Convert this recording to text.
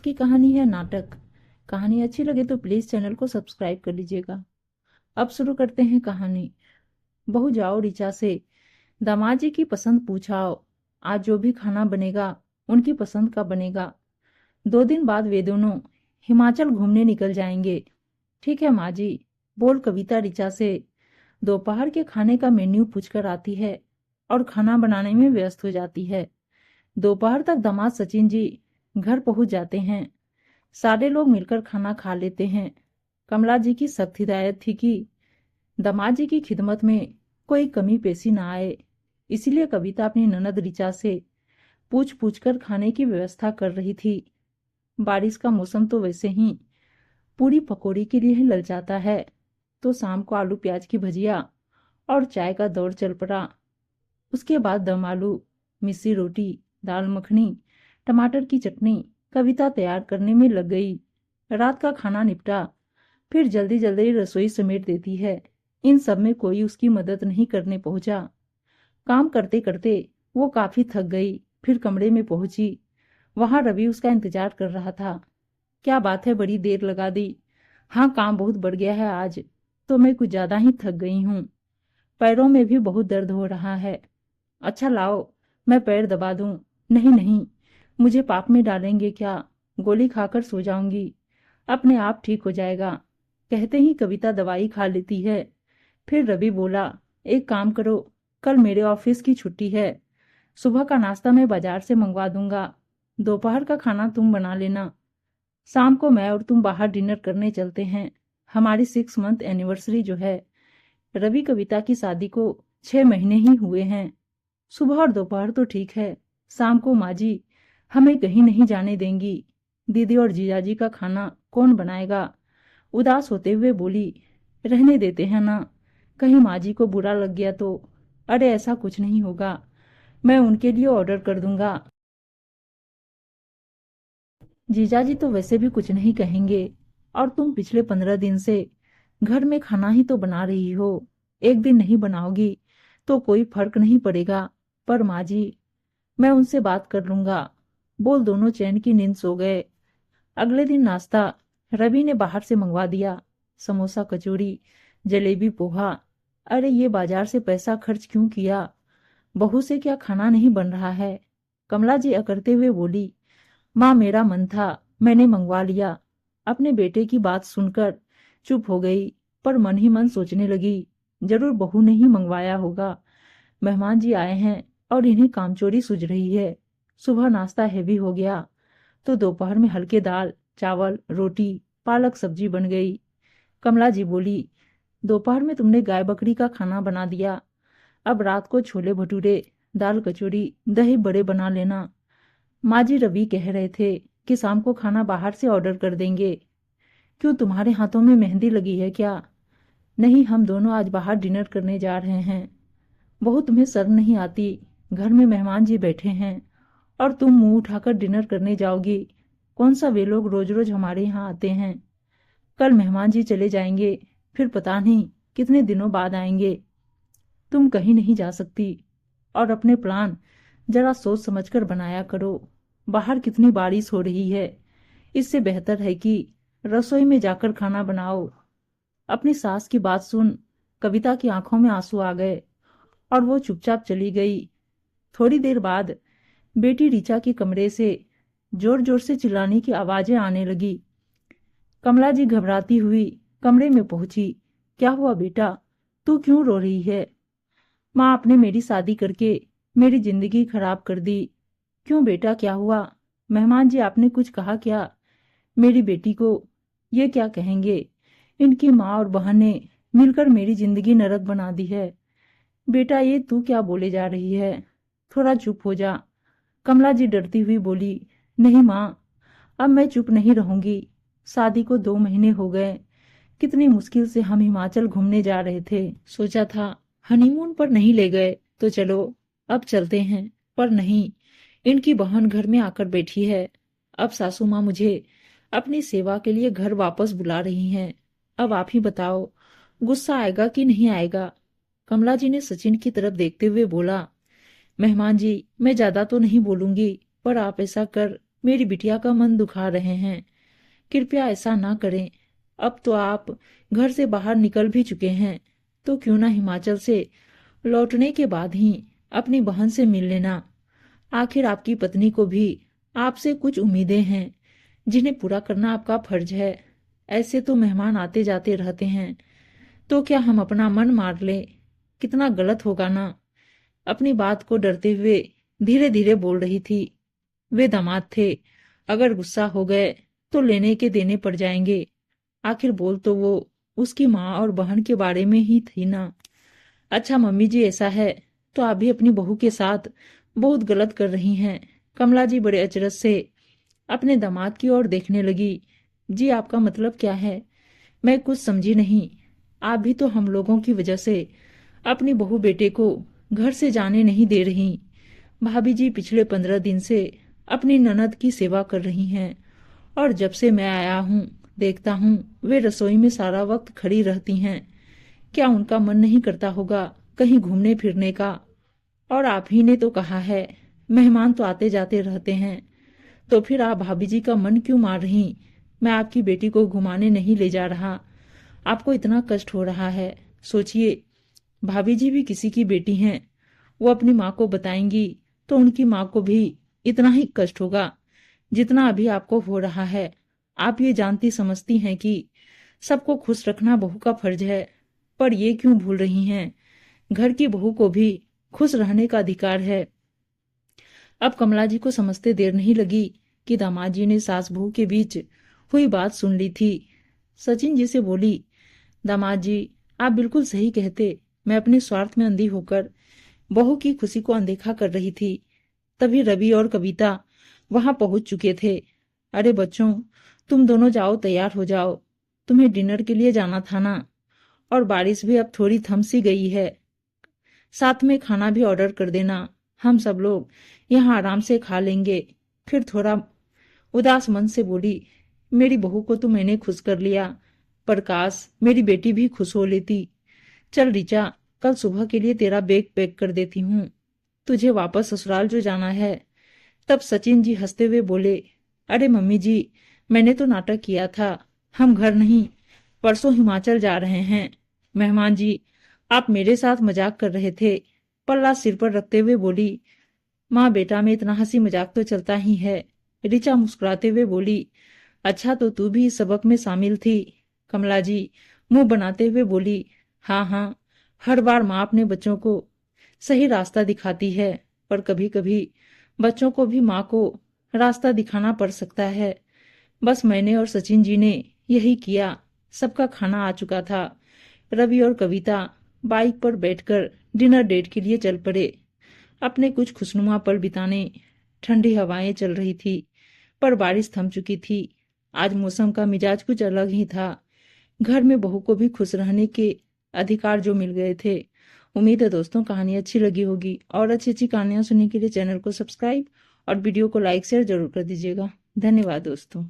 की कहानी है नाटक। कहानी अच्छी लगे तो प्लीज चैनल को सब्सक्राइब कर लीजिएगा। अब शुरू करते हैं कहानी। बहू जाओ ऋचा से दामाद जी की पसंद पूछाओ। आज जो भी खाना बनेगा उनकी पसंद का बनेगा। 2 दिन बाद वे दोनों हिमाचल घूमने निकल जाएंगे। ठीक है माँ जी, बोल कविता ऋचा से दोपहर के खाने का मेन्यू पूछकर आती है और खाना बनाने में व्यस्त हो जाती है। दोपहर तक दामाद सचिन जी घर पहुंच जाते हैं। सारे लोग मिलकर खाना खा लेते हैं। कमला जी की सख्त हिदायत थी कि दामाद जी की खिदमत में कोई कमी पेशी ना आए, इसलिए कविता अपनी ननद ऋचा से पूछ पूछ कर खाने की व्यवस्था कर रही थी। बारिश का मौसम तो वैसे ही पूरी पकौड़ी के लिए ही ललचाता है, तो शाम को आलू प्याज की भजिया और चाय का दौर चल पड़ा। उसके बाद दम आलू, मिस्सी रोटी, दाल मखनी, टमाटर की चटनी कविता तैयार करने में लग गई। रात का खाना निपटा, फिर जल्दी जल्दी रसोई समेट देती है। इन सब में कोई उसकी मदद नहीं करने पहुंचा। काम करते करते वो काफी थक गई। फिर कमरे में पहुंची। वहां रवि उसका इंतजार कर रहा था। क्या बात है, बड़ी देर लगा दी? हाँ, काम बहुत बढ़ गया है आज, तो मैं कुछ ज्यादा ही थक गई हूँ। पैरों में भी बहुत दर्द हो रहा है। अच्छा लाओ, मैं पैर दबा दूं? नहीं नहीं, मुझे पाप में डालेंगे क्या? गोली खाकर सो जाऊंगी, अपने आप ठीक हो जाएगा। कहते ही कविता दवाई खा लेती है। फिर रवि बोला, एक काम करो, कल मेरे ऑफिस की छुट्टी है। सुबह का नाश्ता मैं बाजार से मंगवा दूंगा। दोपहर का खाना तुम बना लेना। शाम को मैं और तुम बाहर डिनर करने चलते हैं। हमारी 6 मंथ एनिवर्सरी जो है। रवि कविता की शादी को 6 महीने ही हुए हैं। सुबह और दोपहर तो ठीक है, शाम को माँ जी हमें कहीं नहीं जाने देंगी। दीदी और जीजाजी का खाना कौन बनाएगा? उदास होते हुए बोली, रहने देते हैं ना, कहीं माँ जी को बुरा लग गया तो। अरे ऐसा कुछ नहीं होगा, मैं उनके लिए ऑर्डर कर दूंगा। जीजाजी तो वैसे भी कुछ नहीं कहेंगे, और तुम पिछले 15 दिन से घर में खाना ही तो बना रही हो। एक दिन नहीं बनाओगी तो कोई फर्क नहीं पड़ेगा। पर माँ जी, मैं उनसे बात कर लूंगा। बोल दोनों चैन की नींद सो गए। अगले दिन नाश्ता रवि ने बाहर से मंगवा दिया। समोसा, कचौरी, जलेबी, पोहा। अरे ये बाजार से पैसा खर्च क्यों किया? बहू से क्या खाना नहीं बन रहा है? कमला जी अकड़ते हुए बोली, माँ मेरा मन था, मैंने मंगवा लिया। अपने बेटे की बात सुनकर चुप हो गई, पर मन ही मन सोचने लगी, जरूर बहू ने ही मंगवाया होगा। मेहमान जी आए हैं और इन्हें कामचोरी सूझ रही है। सुबह नाश्ता हैवी हो गया, तो दोपहर में हल्के दाल चावल रोटी पालक सब्जी बन गई। कमला जी बोली, दोपहर में तुमने गाय बकरी का खाना बना दिया, अब रात को छोले भटूरे, दाल कचौरी, दही बड़े बना लेना। माँ जी रवि कह रहे थे कि शाम को खाना बाहर से ऑर्डर कर देंगे। क्यों, तुम्हारे हाथों में मेहंदी लगी है क्या? नहीं, हम दोनों आज बाहर डिनर करने जा रहे हैं। बहू तुम्हें शर्म नहीं आती? घर में मेहमान जी बैठे हैं और तुम मुंह उठाकर डिनर करने जाओगी। कौन सा वे लोग रोज रोज हमारे यहाँ आते हैं? कल मेहमान जी चले जाएंगे, फिर पता नहीं कितने दिनों बाद आएंगे। तुम कहीं नहीं जा सकती, और अपने प्लान जरा सोच समझकर बनाया करो। बाहर कितनी बारिश हो रही है, इससे बेहतर है कि रसोई में जाकर खाना बनाओ। अपनी सास की बात सुन कविता की आंखों में आंसू आ गए और वो चुपचाप चली गई। थोड़ी देर बाद बेटी ऋचा के कमरे से जोर जोर से चिल्लाने की आवाजें आने लगी। कमला जी घबराती हुई कमरे में पहुंची। क्या हुआ बेटा, तू क्यों रो रही है? माँ, आपने मेरी शादी करके मेरी जिंदगी खराब कर दी। क्यों बेटा, क्या हुआ? मेहमान जी आपने कुछ कहा क्या मेरी बेटी को? ये क्या कहेंगे, इनकी माँ और बहन ने मिलकर मेरी जिंदगी नरक बना दी है। बेटा, ये तू क्या बोले जा रही है? थोड़ा चुप हो जा। कमला जी डरती हुई बोली, नहीं माँ, अब मैं चुप नहीं रहूंगी। शादी को 2 महीने हो गए। कितनी मुश्किल से हम हिमाचल घूमने जा रहे थे। सोचा था हनीमून पर नहीं ले गए तो चलो अब चलते हैं, पर नहीं, इनकी बहन घर में आकर बैठी है। अब सासू माँ मुझे अपनी सेवा के लिए घर वापस बुला रही हैं। अब आप ही बताओ, गुस्सा आएगा कि नहीं आएगा? कमला जी ने सचिन की तरफ देखते हुए बोला, मेहमान जी, मैं ज्यादा तो नहीं बोलूंगी, पर आप ऐसा कर मेरी बिटिया का मन दुखा रहे हैं। कृपया ऐसा ना करें। अब तो आप घर से बाहर निकल भी चुके हैं, तो क्यों ना हिमाचल से लौटने के बाद ही अपनी बहन से मिल लेना। आखिर आपकी पत्नी को भी आपसे कुछ उम्मीदें हैं जिन्हें पूरा करना आपका फर्ज है। ऐसे तो मेहमान आते जाते रहते हैं, तो क्या हम अपना मन मार ले? कितना गलत होगा ना। अपनी बात को डरते हुए धीरे धीरे बोल रही थी। वे दामाद थे, अगर गुस्सा हो गए तो लेने के देने पड़ जाएंगे। आखिर बोल तो वो उसकी माँ और बहन के बारे में ही थी ना। अच्छा मम्मी जी, ऐसा है तो आप भी अपनी बहू के साथ बहुत गलत कर रही हैं। कमला जी बड़े अचरज से अपने दामाद की ओर देखने लगी। जी आपका मतलब क्या है? मैं कुछ समझी नहीं। आप भी तो हम लोगों की वजह से अपनी बहू बेटे को घर से जाने नहीं दे रही। भाभी जी पिछले 15 दिन से अपनी ननद की सेवा कर रही हैं, और जब से मैं आया हूँ देखता हूँ वे रसोई में सारा वक्त खड़ी रहती हैं। क्या उनका मन नहीं करता होगा कहीं घूमने फिरने का? और आप ही ने तो कहा है मेहमान तो आते जाते रहते हैं, तो फिर आप भाभी जी का मन क्यों मार रही? मैं आपकी बेटी को घुमाने नहीं ले जा रहा। आपको इतना कष्ट हो रहा है, सोचिए। भाभी जी भी किसी की बेटी हैं। वो अपनी माँ को बताएंगी तो उनकी माँ को भी इतना ही कष्ट होगा जितना अभी आपको हो रहा है। आप ये जानती समझती हैं कि सबको खुश रखना बहू का फर्ज है, पर ये क्यों भूल रही हैं घर की बहू को भी खुश रहने का अधिकार है। अब कमला जी को समझते देर नहीं लगी कि दामाद जी ने सास बहू के बीच हुई बात सुन ली थी। सचिन जी से बोली, दामाद जी आप बिल्कुल सही कहते। मैं अपने स्वार्थ में अंधी होकर बहू की खुशी को अनदेखा कर रही थी। तभी रवि और कविता वहां पहुंच चुके थे। अरे बच्चों, तुम दोनों जाओ, तैयार हो जाओ। तुम्हें डिनर के लिए जाना था ना, और बारिश भी अब थोड़ी थम सी गई है। साथ में खाना भी ऑर्डर कर देना। हम सब लोग यहाँ आराम से खा लेंगे। फिर थोड़ा उदास मन से बोली, मेरी बहू को तो मैंने खुश कर लिया, पर काश मेरी बेटी भी खुश हो लेती। चल ऋचा, कल सुबह के लिए तेरा बैग पैक कर देती हूँ, तुझे वापस ससुराल जो जाना है। तब सचिन जी हंसते हुए बोले, अरे मम्मी जी, मैंने तो नाटक किया था। हम घर नहीं, परसों हिमाचल जा रहे हैं। मेहमान जी, आप मेरे साथ मजाक कर रहे थे। पल्ला सिर पर रखते हुए बोली, माँ बेटा में इतना हंसी मजाक तो चलता ही है। ऋचा मुस्कुराते हुए बोली, अच्छा तो तू भी इस सबक में शामिल थी। कमला जी मुंह बनाते हुए बोली, हाँ हाँ, हर बार माँ अपने बच्चों को सही रास्ता दिखाती है, पर कभी कभी बच्चों को भी माँ को रास्ता दिखाना पड़ सकता है। बस मैंने और सचिन जी ने यही किया। सबका खाना आ चुका था। रवि और कविता बाइक पर बैठकर डिनर डेट के लिए चल पड़े, अपने कुछ खुशनुमा पल बिताने। ठंडी हवाएं चल रही थी, पर बारिश थम चुकी थी। आज मौसम का मिजाज कुछ अलग ही था। घर में बहू को भी खुश रहने के अधिकार जो मिल गए थे। उम्मीद है दोस्तों कहानी अच्छी लगी होगी, और अच्छी अच्छी कहानियां सुनने के लिए चैनल को सब्सक्राइब और वीडियो को लाइक शेयर जरूर कर दीजिएगा। धन्यवाद दोस्तों।